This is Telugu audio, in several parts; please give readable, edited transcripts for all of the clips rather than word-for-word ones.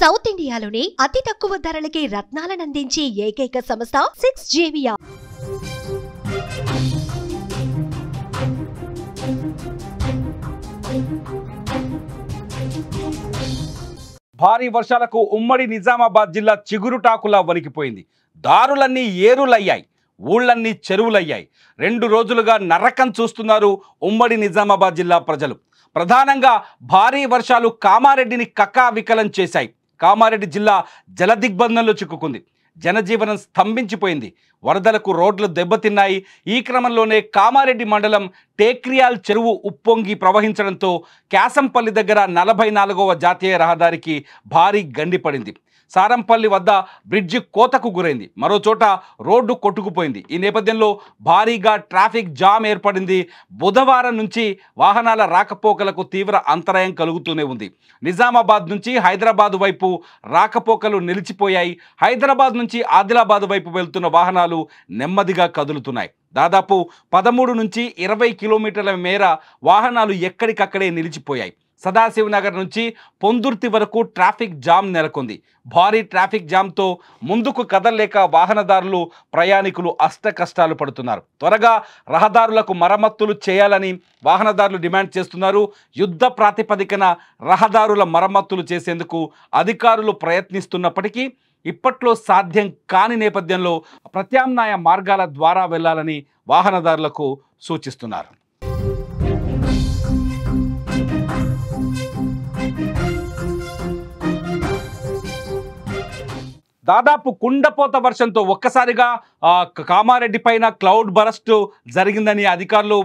సౌత్ ఇండియాలోనే అతి తక్కువ ధరలకి రత్నాలనందించే ఏకైక సంస్థ 6JVR. భారీ వర్షాలకు ఉమ్మడి నిజామాబాద్ జిల్లా చిగురుటాకులా వణికిపోయింది. దారులన్నీ ఏరులయ్యాయి, ఊళ్ళన్నీ చెరువులయ్యాయి. 2 రోజులుగా నరకం చూస్తున్నారు ఉమ్మడి నిజామాబాద్ జిల్లా ప్రజలు. ప్రధానంగా భారీ వర్షాలు కామారెడ్డిని కకావికలం చేశాయి. కామారెడ్డి జిల్లా జలదిగ్బంధంలో చిక్కుకుంది. జనజీవనం స్తంభించిపోయింది. వరదలకు రోడ్లు దెబ్బతిన్నాయి. ఈ క్రమంలోనే కామారెడ్డి మండలం టేక్రియాల్ చెరువు ఉప్పొంగి ప్రవహించడంతో క్యాసంపల్లి దగ్గర 44వ జాతీయ రహదారికి భారీ గండి పడింది. సారంపల్లి వద్ద బ్రిడ్జి కోతకు గురైంది. మరో చోట రోడ్డు కొట్టుకుపోయింది. ఈ నేపథ్యంలో భారీగా ట్రాఫిక్ జామ్ ఏర్పడింది. బుధవారం నుంచి వాహనాల రాకపోకలకు తీవ్ర అంతరాయం కలుగుతూనే ఉంది. నిజామాబాద్ నుంచి హైదరాబాద్ వైపు రాకపోకలు నిలిచిపోయాయి. హైదరాబాద్ నుంచి ఆదిలాబాద్ వైపు వెళ్తున్న వాహనాలు నెమ్మదిగా కదులుతున్నాయి. దాదాపు 13 నుంచి 20 కిలోమీటర్ల మేర వాహనాలు ఎక్కడికక్కడే నిలిచిపోయాయి. సదాశివనగర్ నుంచి పొందుర్తి వరకు ట్రాఫిక్ జామ్ నెలకొంది. భారీ ట్రాఫిక్ జామ్తో ముందుకు కదలలేక వాహనదారులు, ప్రయాణికులు అష్టకష్టాలు పడుతున్నారు. త్వరగా రహదారులకు మరమ్మతులు చేయాలని వాహనదారులు డిమాండ్ చేస్తున్నారు. యుద్ధ ప్రాతిపదికన రహదారుల మరమ్మతులు చేసేందుకు అధికారులు ప్రయత్నిస్తున్నప్పటికీ ఇప్పట్లో సాధ్యం కాని నేపథ్యంలో ప్రత్యామ్నాయ మార్గాల ద్వారా వెళ్లాలని వాహనదారులకు సూచిస్తున్నారు. దాదాపు కుండపోత వర్షంతో ఒక్కసారిగా కామారెడ్డి పైన క్లౌడ్ బరస్ట్ జరిగిందని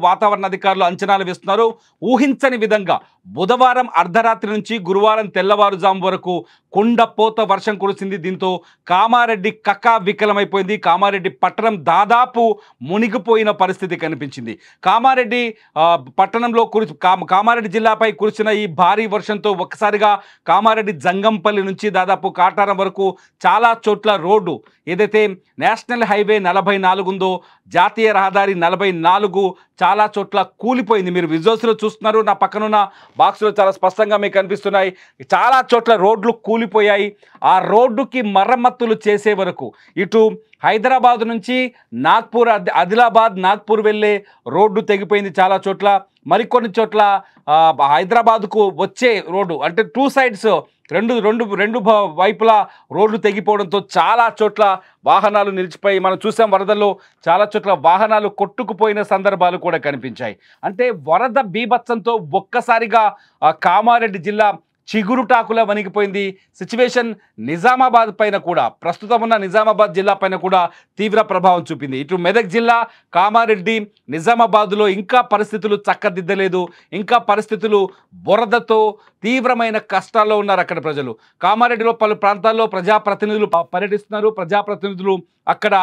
వాతావరణ అధికారులు అంచనాలు వేస్తున్నారు. ఊహించని విధంగా బుధవారం అర్ధరాత్రి నుంచి గురువారం తెల్లవారుజాము వరకు కుండపోత వర్షం కురిసింది. దీంతో కామారెడ్డి కకావికలమైపోయింది. కామారెడ్డి పట్టణం దాదాపు మునిగిపోయిన పరిస్థితి కనిపించింది. కామారెడ్డి పట్టణంలో కామారెడ్డి జిల్లాపై కురిసిన ఈ భారీ వర్షంతో ఒక్కసారిగా కామారెడ్డి జంగంపల్లి నుంచి దాదాపు కాటారం వరకు చాలా చోట్ల రోడ్డు ఏదైతే నేషనల్ హైవే 44 ఉందో, జాతీయ రహదారి 44 చాలా చోట్ల కూలిపోయింది. మీరు విజువల్స్లో చూస్తున్నారు. నా పక్కనున్న బాక్స్లో చాలా స్పష్టంగా మీకు కనిపిస్తున్నాయి. చాలా చోట్ల రోడ్లు కూలిపోయాయి. ఆ రోడ్డుకి మరమ్మతులు చేసే వరకు ఇటు హైదరాబాద్ నుంచి నాగ్పూర్, ఆదిలాబాద్, నాగ్పూర్ వెళ్ళే రోడ్డు తెగిపోయింది చాలా చోట్ల. మరికొన్ని చోట్ల హైదరాబాద్కు వచ్చే రోడ్డు అంటే 2 సైడ్స్ రెండు వైపులా రోడ్లు తెగిపోవడంతో చాలా చోట్ల వాహనాలు నిలిచిపోయి మనం చూసాం. వరదల్లో చాలా చోట్ల వాహనాలు కొట్టుకుపోయిన సందర్భాలు కూడా కనిపించాయి. అంటే వరద బీభత్సంతో ఒక్కసారిగా కామారెడ్డి జిల్లా చిగురుటాకులా వణికిపోయింది. సిచ్యువేషన్ నిజామాబాద్ పైన కూడా, ప్రస్తుతం ఉన్న నిజామాబాద్ జిల్లా పైన కూడా తీవ్ర ప్రభావం చూపింది. ఇటు మెదక్ జిల్లా, కామారెడ్డి, నిజామాబాద్లో ఇంకా పరిస్థితులు చక్కదిద్దలేదు. ఇంకా పరిస్థితులు బురదతో తీవ్రమైన కష్టాల్లో ఉన్నారు అక్కడ ప్రజలు. కామారెడ్డిలో పలు ప్రాంతాల్లో ప్రజాప్రతినిధులు పర్యటిస్తున్నారు. ప్రజాప్రతినిధులు అక్కడ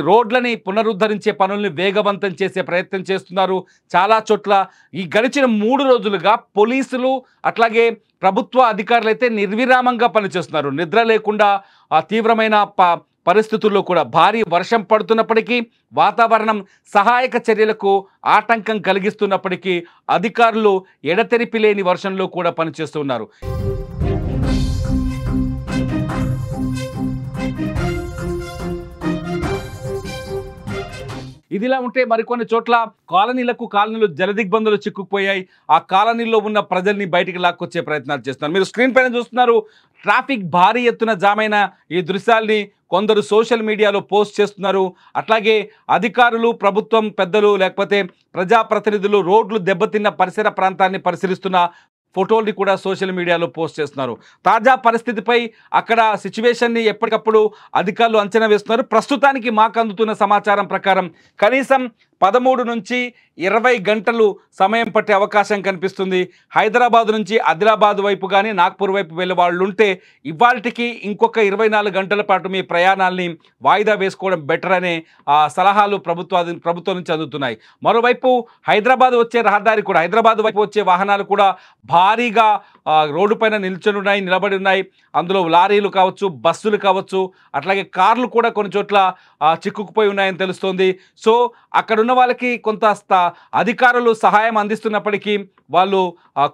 రోడ్లని పునరుద్ధరించే పనుల్ని వేగవంతం చేసే ప్రయత్నం చేస్తున్నారు. చాలా చోట్ల ఈ గడిచిన 3 రోజులుగా పోలీసులు అట్లాగే ప్రభుత్వ అధికారులు అయితే నిర్విరామంగా పనిచేస్తున్నారు. నిద్ర లేకుండా ఆ తీవ్రమైన పరిస్థితుల్లో కూడా భారీ వర్షం పడుతున్నప్పటికీ, వాతావరణం సహాయక చర్యలకు ఆటంకం కలిగిస్తున్నప్పటికీ అధికారులు ఎడతెరిపి లేని వర్షంలో కూడా పనిచేస్తున్నారు. ఇదిలా ఉంటే మరికొన్ని చోట్ల కాలనీలు జలదిగ్బంధంలో చిక్కుకుపోయాయి. ఆ కాలనీలో ఉన్న ప్రజల్ని బయటికి లాక్కొచ్చే ప్రయత్నాలు చేస్తున్నారు. మీరు స్క్రీన్ పైన చూస్తున్నారు. ట్రాఫిక్ భారీ ఎత్తున జామైన ఈ దృశ్యాల్ని కొందరు సోషల్ మీడియాలో పోస్ట్ చేస్తున్నారు. అట్లాగే అధికారులు, ప్రభుత్వం పెద్దలు లేకపోతే ప్రజాప్రతినిధులు రోడ్లు దెబ్బతిన్న పరిసర ప్రాంతాన్ని పరిశీలిస్తున్న ఫోటోల్ని కూడా సోషల్ మీడియాలో పోస్ట్ చేస్తున్నారు. తాజా పరిస్థితిపై అక్కడ సిచ్యువేషన్ని ఎప్పటికప్పుడు అధికారులు అంచనా వేస్తున్నారు. ప్రస్తుతానికి మాకు అందుతున్న సమాచారం ప్రకారం కనీసం 13 నుంచి 20 గంటలు సమయం పట్టే అవకాశం కనిపిస్తుంది. హైదరాబాద్ నుంచి ఆదిలాబాద్ వైపు కానీ నాగ్పూర్ వైపు వెళ్ళే వాళ్ళు ఉంటే ఇవాళకి ఇంకొక 24 గంటల పాటు మీ ప్రయాణాలని వాయిదా వేసుకోవడం బెటర్ అనే సలహాలు ప్రభుత్వం నుంచి అందుతున్నాయి. మరోవైపు హైదరాబాద్ వచ్చే రహదారి కూడా, హైదరాబాద్ వైపు వచ్చే వాహనాలు కూడా భారీగా రోడ్డు పైన నిలబడి ఉన్నాయి. అందులో లారీలు కావచ్చు, బస్సులు కావచ్చు, అట్లాగే కార్లు కూడా కొన్ని చోట్ల చిక్కుకుపోయి ఉన్నాయని తెలుస్తోంది. సో అక్కడున్న వాళ్ళకి కొంత అధికారులు సహాయం అందిస్తున్నప్పటికీ వాళ్ళు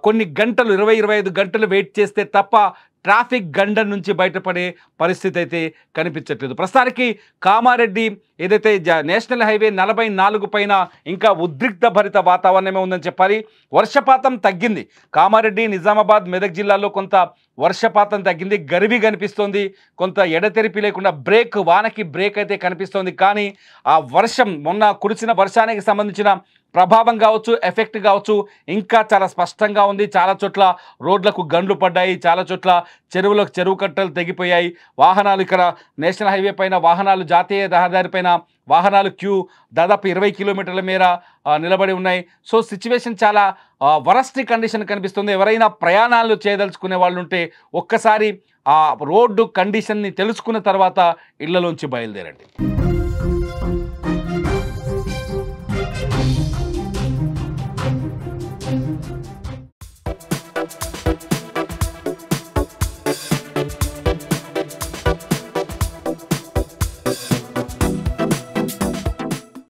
కొన్ని గంటలు 20-25 గంటలు వెయిట్ చేస్తే తప్ప ట్రాఫిక్ గండం నుంచి బయటపడే పరిస్థితి అయితే కనిపించట్లేదు. ప్రస్తుతానికి కామారెడ్డి ఏదైతే నేషనల్ హైవే 44 పైన ఇంకా ఉద్రిక్త భరిత వాతావరణమే ఉందని చెప్పాలి. వర్షపాతం తగ్గింది. కామారెడ్డి, నిజామాబాద్, మెదక్ జిల్లాల్లో కొంత వర్షపాతం తగ్గింది. గరివి కనిపిస్తోంది. కొంత ఎడతెరిపి లేకుండా వానకి బ్రేక్ అయితే కనిపిస్తోంది. కానీ ఆ వర్షం మొన్న కురిసిన వర్షానికి సంబంధించిన ప్రభావం కావచ్చు, ఎఫెక్ట్ కావచ్చు ఇంకా చాలా స్పష్టంగా ఉంది. చాలా చోట్ల రోడ్లకు గండ్లు పడ్డాయి. చాలా చోట్ల చెరువు కట్టలు తెగిపోయాయి. వాహనాలు ఇక్కడ నేషనల్ హైవే పైన వాహనాలు, జాతీయ రహదారి పైన వాహనాలు క్యూ దాదాపు 20 కిలోమీటర్ల మేర నిలబడి ఉన్నాయి. సో సిచ్యువేషన్ చాలా వరస్ట్ కండిషన్ కనిపిస్తుంది. ఎవరైనా ప్రయాణాలు చేయదలుచుకునే వాళ్ళు ఉంటే ఒక్కసారి ఆ రోడ్డు కండిషన్ని తెలుసుకున్న తర్వాత ఇళ్లలోంచి బయలుదేరండి.